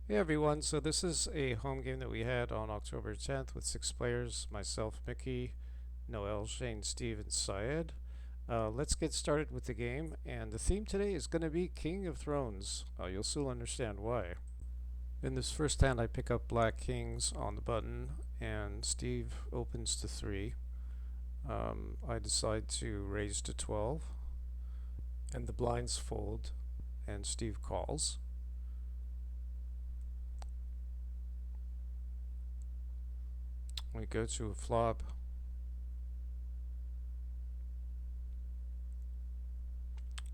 Hey everyone, so this is a home game that we had on October 10th with 6 players, myself, Mickey, Noel, Shane, Steve, and Syed. Let's get started with the game, and the theme today is going to be King of Thrones. You'll soon understand why. In this first hand, I pick up Black Kings on the button, and Steve opens to 3. I decide to raise to 12, and the blinds fold, and Steve calls. We go to a flop.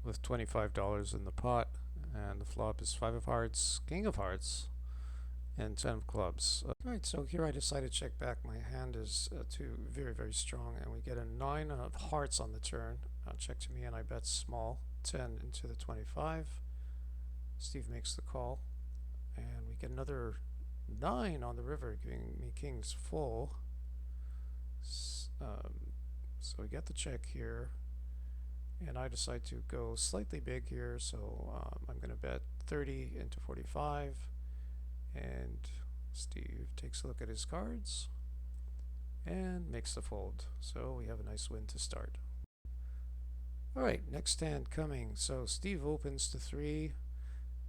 With $25 in the pot, and the flop is 5 of hearts, king of hearts, and 10 of clubs. Alright, so here I decide to check back. My hand is too very strong, and we get a 9 of hearts on the turn. Check to me, and I bet small, 10 into the 25. Steve makes the call, and we get another 9 on the river, giving me kings full. So we get the check here. And I decide to go slightly big here, so I'm going to bet 30 into 45. And Steve takes a look at his cards and makes the fold. So we have a nice win to start. Alright, next hand coming. So Steve opens to 3.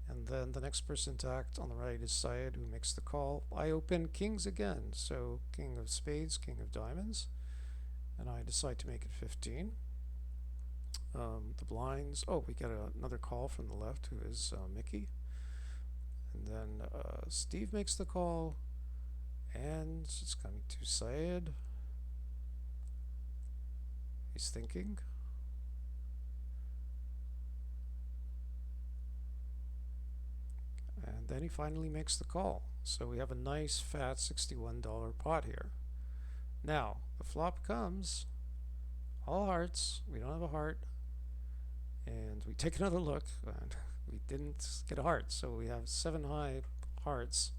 And then the next person to act on the right is Syed, who makes the call. I open kings again. So king of spades, king of diamonds. And I decide to make it 15. The blinds. Oh, we get another call from the left, who is Mickey. And then Steve makes the call, and it's coming to Syed. He's thinking. And then he finally makes the call. So we have a nice fat $61 pot here. Now, the flop comes. All hearts. We don't have a heart. And we take another look, and we didn't get a heart, so we have 7 high hearts.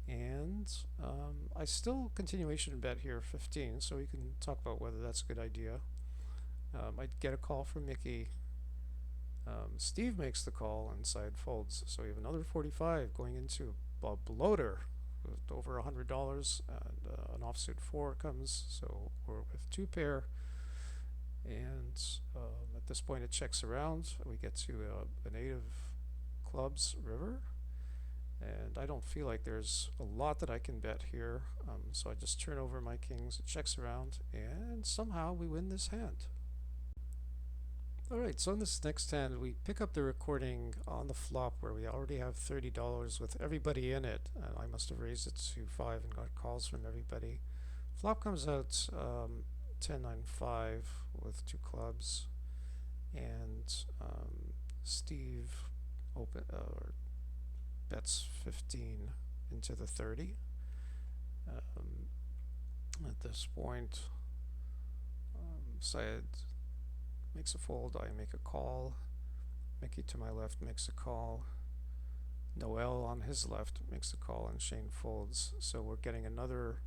And I still continuation bet here 15, so we can talk about whether that's a good idea. I get a call from Mickey. Steve makes the call, and Syed folds, so we have another 45 going into a bloater with over $100, and an offsuit 4 comes, so we're with 2 pair. And at this point it checks around. We get to an 8 of clubs river, and I don't feel like there's a lot that I can bet here, so I just turn over my kings. It checks around, and somehow we win this hand. Alright, so in this next hand we pick up the recording on the flop where we already have $30 with everybody in it, and I must have raised it to 5 and got calls from everybody. Flop comes out 10, 9, 5 with 2 clubs, and Steve bets 15 into the 30. At this point, Syed makes a fold, I make a call. Mickey to my left makes a call. Noel on his left makes a call, and Shane folds. So we're getting another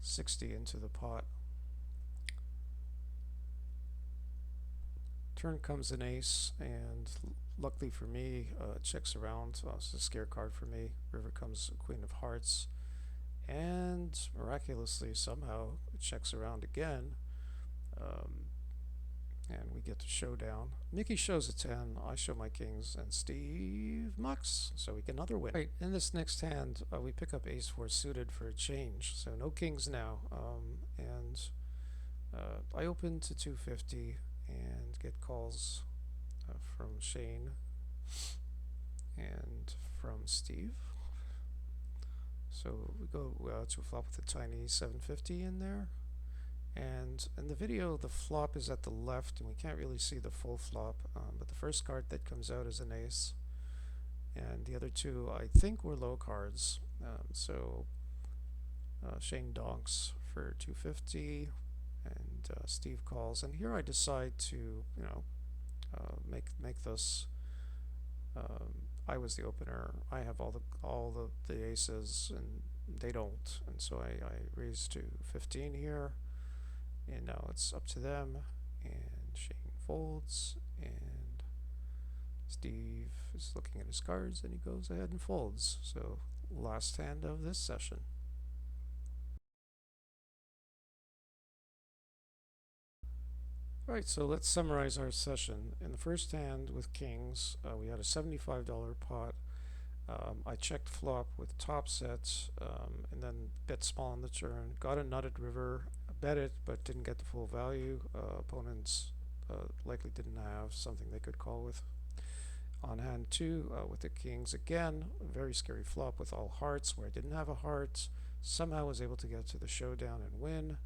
60 into the pot. Turn comes an ace, and luckily for me, checks around. It's a scare card for me. River comes a queen of hearts, and miraculously somehow it checks around again, and we get to showdown. Mickey shows a 10, I show my kings, and Steve mucks, so we get another win. Right, in this next hand, we pick up ace 4 suited for a change, so no kings now, and I open to 250 and get calls from Shane and from Steve. So we go to a flop with a tiny 750 in there. And in the video, the flop is at the left, and we can't really see the full flop, but the first card that comes out is an ace. And the other 2, I think, were low cards. So Shane donks for 250, and Steve calls. And here I decide to, make this. I was the opener. I have all the aces, and they don't, and so I raise to 15 here, and now it's up to them. And Shane folds, and Steve is looking at his cards and he goes ahead and folds. So last hand of this session. Alright, so let's summarize our session. In the first hand with kings, we had a $75 pot. I checked flop with top sets and then bet small on the turn. Got a nutted river, bet it, but didn't get the full value. Opponents likely didn't have something they could call with. On hand 2 with the kings, again, a very scary flop with all hearts where I didn't have a heart. Somehow was able to get to the showdown and win.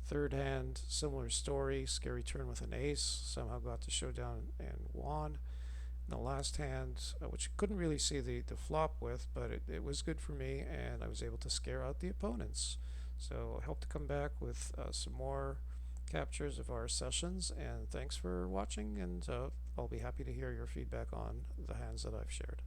Third hand, similar story, scary turn with an ace, somehow got to showdown and won. And the last hand, which you couldn't really see the flop with, but it was good for me, and I was able to scare out the opponents. So I hope to come back with some more captures of our sessions, and thanks for watching, and I'll be happy to hear your feedback on the hands that I've shared.